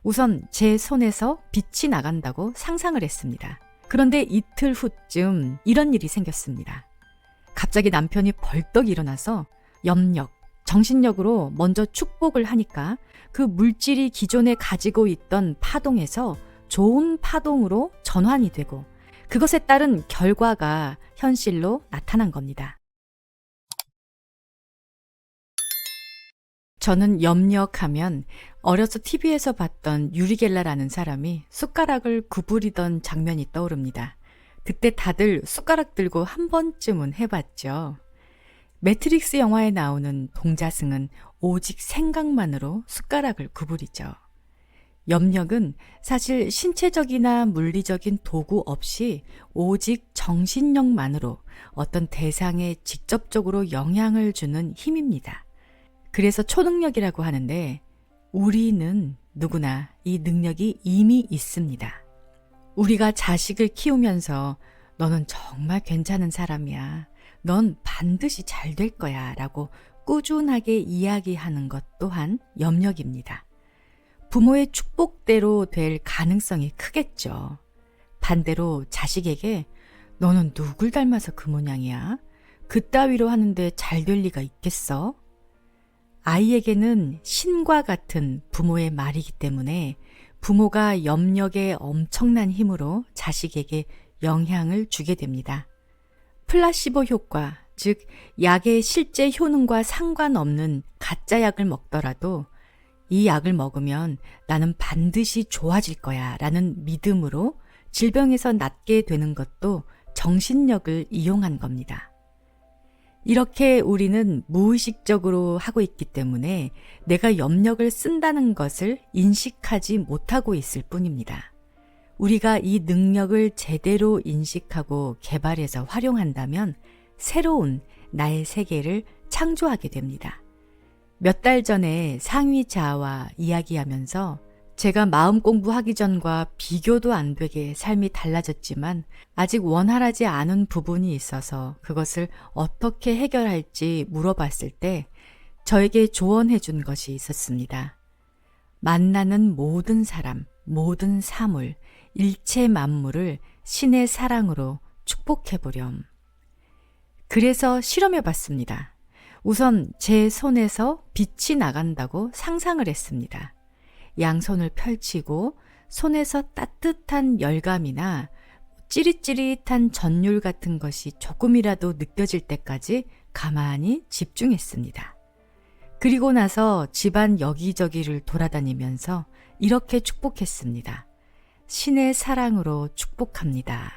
우선 제 손에서 빛이 나간다고 상상을 했습니다. 그런데 이틀 후쯤 이런 일이 생겼습니다. 갑자기 남편이 벌떡 일어나서 염력, 정신력으로 먼저 축복을 하니까 그 물질이 기존에 가지고 있던 파동에서 좋은 파동으로 전환이 되고 그것에 따른 결과가 현실로 나타난 겁니다. 저는 염력하면 어려서 TV에서 봤던 유리겔라라는 사람이 숟가락을 구부리던 장면이 떠오릅니다. 그때 다들 숟가락 들고 한 번쯤은 해봤죠. 매트릭스 영화에 나오는 동자승은 오직 생각만으로 숟가락을 구부리죠. 염력은 사실 신체적이나 물리적인 도구 없이 오직 정신력만으로 어떤 대상에 직접적으로 영향을 주는 힘입니다. 그래서 초능력이라고 하는데 우리는 누구나 이 능력이 이미 있습니다. 우리가 자식을 키우면서 너는 정말 괜찮은 사람이야. 넌 반드시 잘 될 거야 라고 꾸준하게 이야기하는 것 또한 염력입니다. 부모의 축복대로 될 가능성이 크겠죠. 반대로 자식에게 너는 누굴 닮아서 그 모양이야? 그따위로 하는데 잘 될 리가 있겠어? 아이에게는 신과 같은 부모의 말이기 때문에 부모가 염력의 엄청난 힘으로 자식에게 영향을 주게 됩니다. 플라시보 효과, 즉 약의 실제 효능과 상관없는 가짜 약을 먹더라도 이 약을 먹으면 나는 반드시 좋아질 거야 라는 믿음으로 질병에서 낫게 되는 것도 정신력을 이용한 겁니다. 이렇게 우리는 무의식적으로 하고 있기 때문에 내가 염력을 쓴다는 것을 인식하지 못하고 있을 뿐입니다. 우리가 이 능력을 제대로 인식하고 개발해서 활용한다면 새로운 나의 세계를 창조하게 됩니다. 몇 달 전에 상위자와 이야기하면서 제가 마음 공부하기 전과 비교도 안 되게 삶이 달라졌지만 아직 원활하지 않은 부분이 있어서 그것을 어떻게 해결할지 물어봤을 때 저에게 조언해 준 것이 있었습니다. 만나는 모든 사람, 모든 사물, 일체 만물을 신의 사랑으로 축복해 보렴. 그래서 실험해 봤습니다. 우선 제 손에서 빛이 나간다고 상상을 했습니다. 양손을 펼치고 손에서 따뜻한 열감이나 찌릿찌릿한 전율 같은 것이 조금이라도 느껴질 때까지 가만히 집중했습니다. 그리고 나서 집안 여기저기를 돌아다니면서 이렇게 축복했습니다. 신의 사랑으로 축복합니다.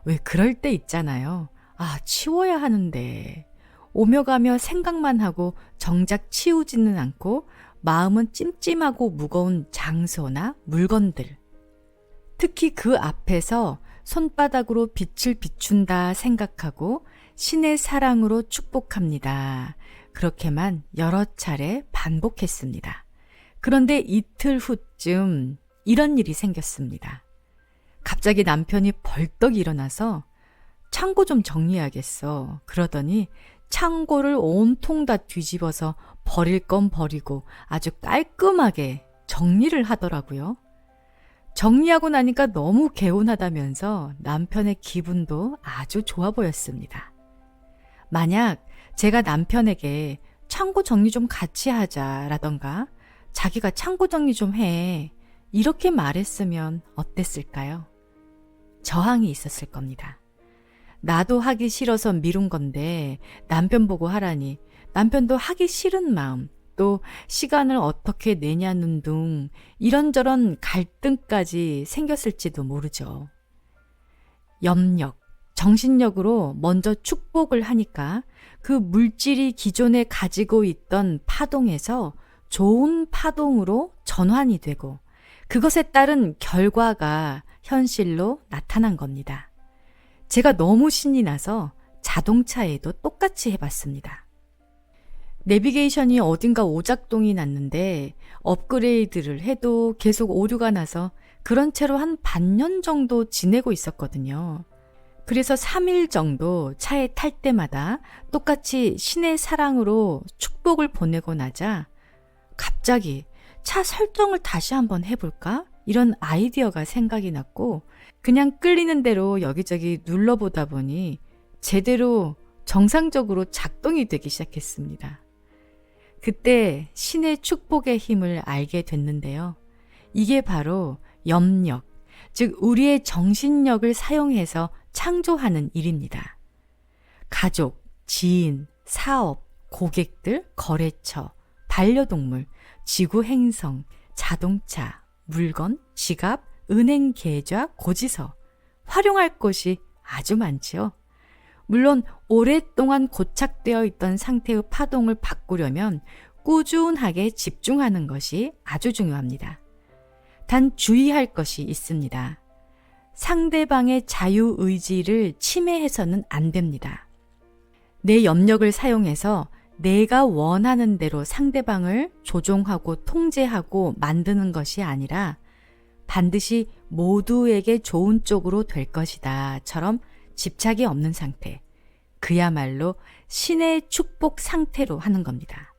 왜 그럴 때 있잖아요. 아, 치워야 하는데 오며 가며 생각만 하고 정작 치우지는 않고 마음은 찜찜하고 무거운 장소나 물건들. 특히 그 앞에서 손바닥으로 빛을 비춘다 생각하고 신의 사랑으로 축복합니다. 그렇게만 여러 차례 반복했습니다. 그런데 이틀 후쯤 이런 일이 생겼습니다. 갑자기 남편이 벌떡 일어나서 창고 좀 정리해야겠어. 그러더니 창고를 온통 다 뒤집어서 버릴 건 버리고 아주 깔끔하게 정리를 하더라고요. 정리하고 나니까 너무 개운하다면서 남편의 기분도 아주 좋아 보였습니다. 만약 제가 남편에게 창고 정리 좀 같이 하자라던가 자기가 창고 정리 좀 해 이렇게 말했으면 어땠을까요? 저항이 있었을 겁니다. 나도 하기 싫어서 미룬 건데 남편 보고 하라니 남편도 하기 싫은 마음 또 시간을 어떻게 내냐는 등 이런저런 갈등까지 생겼을지도 모르죠. 염력, 정신력으로 먼저 축복을 하니까 그 물질이 기존에 가지고 있던 파동에서 좋은 파동으로 전환이 되고 그것에 따른 결과가 현실로 나타난 겁니다. 제가 너무 신이 나서 자동차에도 똑같이 해봤습니다. 내비게이션이 어딘가 오작동이 났는데 업그레이드를 해도 계속 오류가 나서 그런 채로 한 반년 정도 지내고 있었거든요. 그래서 3일 정도 차에 탈 때마다 똑같이 신의 사랑으로 축복을 보내고 나자 갑자기 차 설정을 다시 한번 해볼까? 이런 아이디어가 생각이 났고 그냥 끌리는 대로 여기저기 눌러보다 보니 제대로 정상적으로 작동이 되기 시작했습니다. 그때 신의 축복의 힘을 알게 됐는데요. 이게 바로 염력, 즉 우리의 정신력을 사용해서 창조하는 일입니다. 가족, 지인, 사업, 고객들, 거래처, 반려동물, 지구 행성, 자동차, 물건, 지갑, 은행 계좌, 고지서 활용할 곳이 아주 많지요. 물론 오랫동안 고착되어 있던 상태의 파동을 바꾸려면 꾸준하게 집중하는 것이 아주 중요합니다. 단 주의할 것이 있습니다. 상대방의 자유의지를 침해해서는 안 됩니다. 내 염력을 사용해서 내가 원하는 대로 상대방을 조종하고 통제하고 만드는 것이 아니라 반드시 모두에게 좋은 쪽으로 될 것이다처럼 집착이 없는 상태, 그야말로 신의 축복 상태로 하는 겁니다.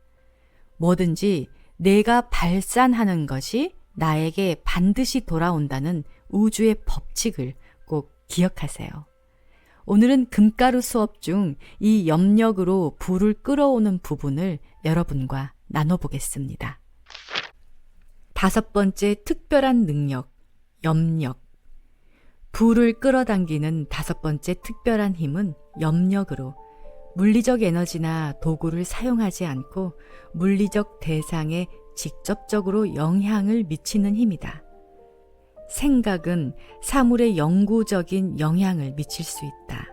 뭐든지 내가 발산하는 것이 나에게 반드시 돌아온다는 우주의 법칙을 꼭 기억하세요. 오늘은 금가루 수업 중 이 염력으로 불을 끌어오는 부분을 여러분과 나눠보겠습니다. 5번째 특별한 능력, 염력. 불을 끌어당기는 5번째 특별한 힘은 염력으로 물리적 에너지나 도구를 사용하지 않고 물리적 대상에 직접적으로 영향을 미치는 힘이다. 생각은 사물에 영구적인 영향을 미칠 수 있다.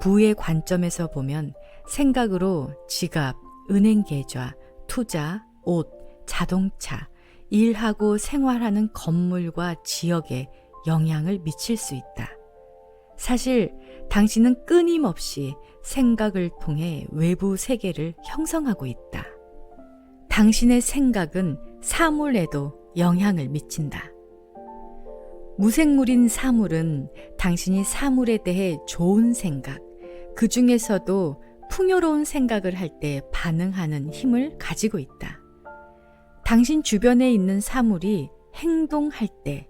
부의 관점에서 보면 생각으로 지갑, 은행 계좌, 투자, 옷, 자동차, 일하고 생활하는 건물과 지역에 영향을 미칠 수 있다. 사실 당신은 끊임없이 생각을 통해 외부 세계를 형성하고 있다. 당신의 생각은 사물에도 영향을 미친다. 무생물인 사물은 당신이 사물에 대해 좋은 생각, 그 중에서도 풍요로운 생각을 할 때 반응하는 힘을 가지고 있다. 당신 주변에 있는 사물이 행동할 때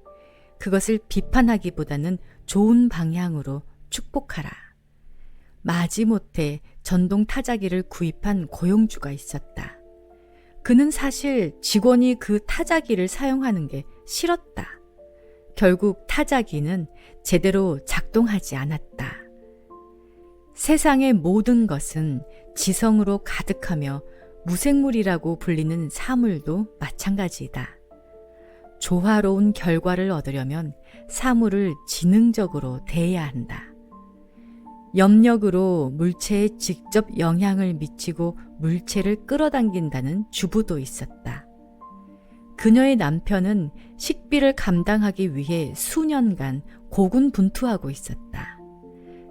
그것을 비판하기보다는 좋은 방향으로 축복하라. 마지못해 전동 타자기를 구입한 고용주가 있었다. 그는 사실 직원이 그 타자기를 사용하는 게 싫었다. 결국 타자기는 제대로 작동하지 않았다. 세상의 모든 것은 지성으로 가득하며 무생물이라고 불리는 사물도 마찬가지이다. 조화로운 결과를 얻으려면 사물을 지능적으로 대해야 한다. 염력으로 물체에 직접 영향을 미치고 물체를 끌어당긴다는 주부도 있었다. 그녀의 남편은 식비를 감당하기 위해 수년간 고군분투하고 있었다.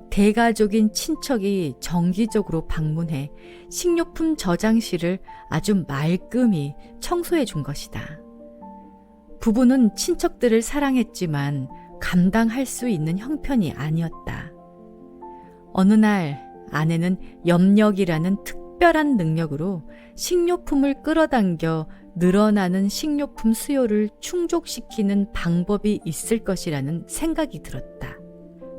대가족인 친척이 정기적으로 방문해 식료품 저장실을 아주 말끔히 아청소해 준 것이다. 부부는 친척들을 사랑했지만 감당할 수 있는 형편이 아니었다. 어느 날 아내는 염력이라는 특별한 능력으로 식료품을 끌어당겨 늘어나는 식료품 수요를 충족시키는 방법이 있을 것이라는 생각이 들었다.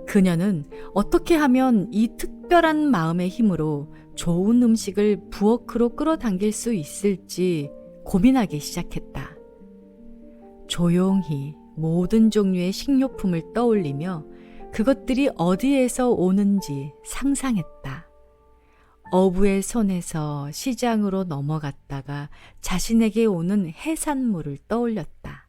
그녀는 어떻게 하면 이 특별한 마음의 힘으로 좋은 음식을 부엌으로 끌어당길 수 있을지 고민하기 시작했다. 조용히 모든 종류의 식료품을 떠올리며 그것들이 어디에서 오는지 상상했다. 어부의 손에서 시장으로 넘어갔다가 자신에게 오는 해산물을 떠올렸다.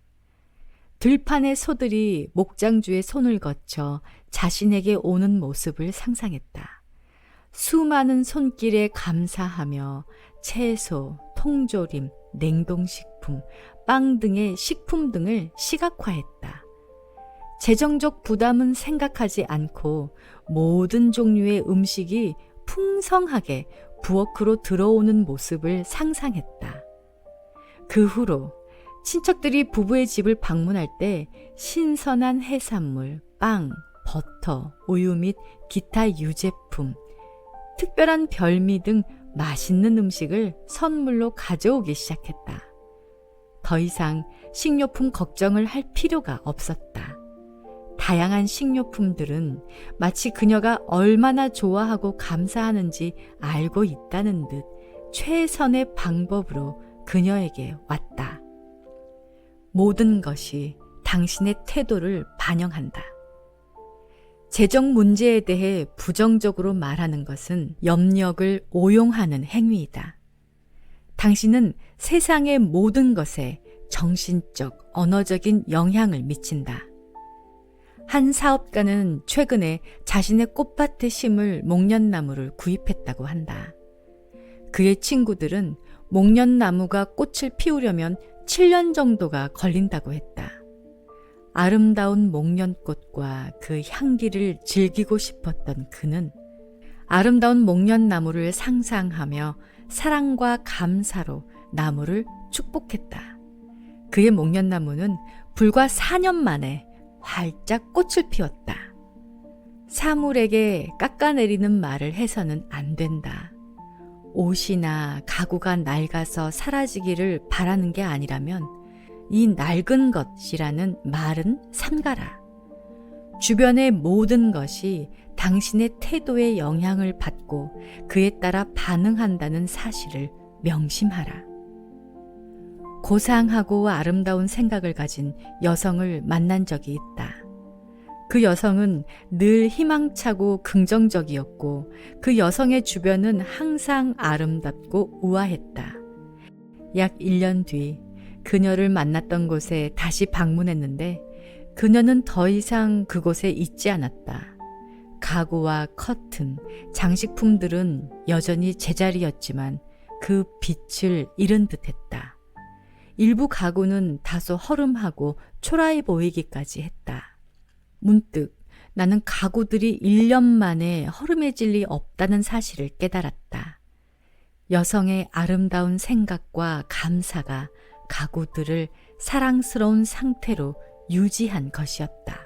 들판의 소들이 목장주의 손을 거쳐 자신에게 오는 모습을 상상했다. 수많은 손길에 감사하며 채소, 통조림, 냉동식품, 빵 등의 식품 등을 시각화했다. 재정적 부담은 생각하지 않고 모든 종류의 음식이 풍성하게 부엌으로 들어오는 모습을 상상했다. 그 후로 친척들이 부부의 집을 방문할 때 신선한 해산물, 빵, 버터, 우유 및 기타 유제품, 특별한 별미 등 맛있는 음식을 선물로 가져오기 시작했다. 더 이상 식료품 걱정을 할 필요가 없었다. 다양한 식료품들은 마치 그녀가 얼마나 좋아하고 감사하는지 알고 있다는 듯 최선의 방법으로 그녀에게 왔다. 모든 것이 당신의 태도를 반영한다. 재정 문제에 대해 부정적으로 말하는 것은 염력을 오용하는 행위이다. 당신은 세상의 모든 것에 정신적, 언어적인 영향을 미친다. 한 사업가는 최근에 자신의 꽃밭에 심을 목련나무를 구입했다고 한다. 그의 친구들은 목련나무가 꽃을 피우려면 7년 정도가 걸린다고 했다. 아름다운 목련꽃과 그 향기를 즐기고 싶었던 그는 아름다운 목련나무를 상상하며 사랑과 감사로 나무를 축복했다. 그의 목련나무는 불과 4년 만에 활짝 꽃을 피웠다. 사물에게 깎아내리는 말을 해서는 안 된다. 옷이나 가구가 낡아서 사라지기를 바라는 게 아니라면 이 낡은 것이라는 말은 삼가라. 주변의 모든 것이 당신의 태도에 영향을 받고 그에 따라 반응한다는 사실을 명심하라. 고상하고 아름다운 생각을 가진 여성을 만난 적이 있다. 그 여성은 늘 희망차고 긍정적이었고 그 여성의 주변은 항상 아름답고 우아했다. 약 1년 뒤 그녀를 만났던 곳에 다시 방문했는데 그녀는 더 이상 그곳에 있지 않았다. 가구와 커튼, 장식품들은 여전히 제자리였지만 그 빛을 잃은 듯했다. 일부 가구는 다소 허름하고 초라해 보이기까지 했다. 문득 나는 가구들이 1년 만에 허름해질 리 없다는 사실을 깨달았다. 여성의 아름다운 생각과 감사가 가구들을 사랑스러운 상태로 유지한 것이었다.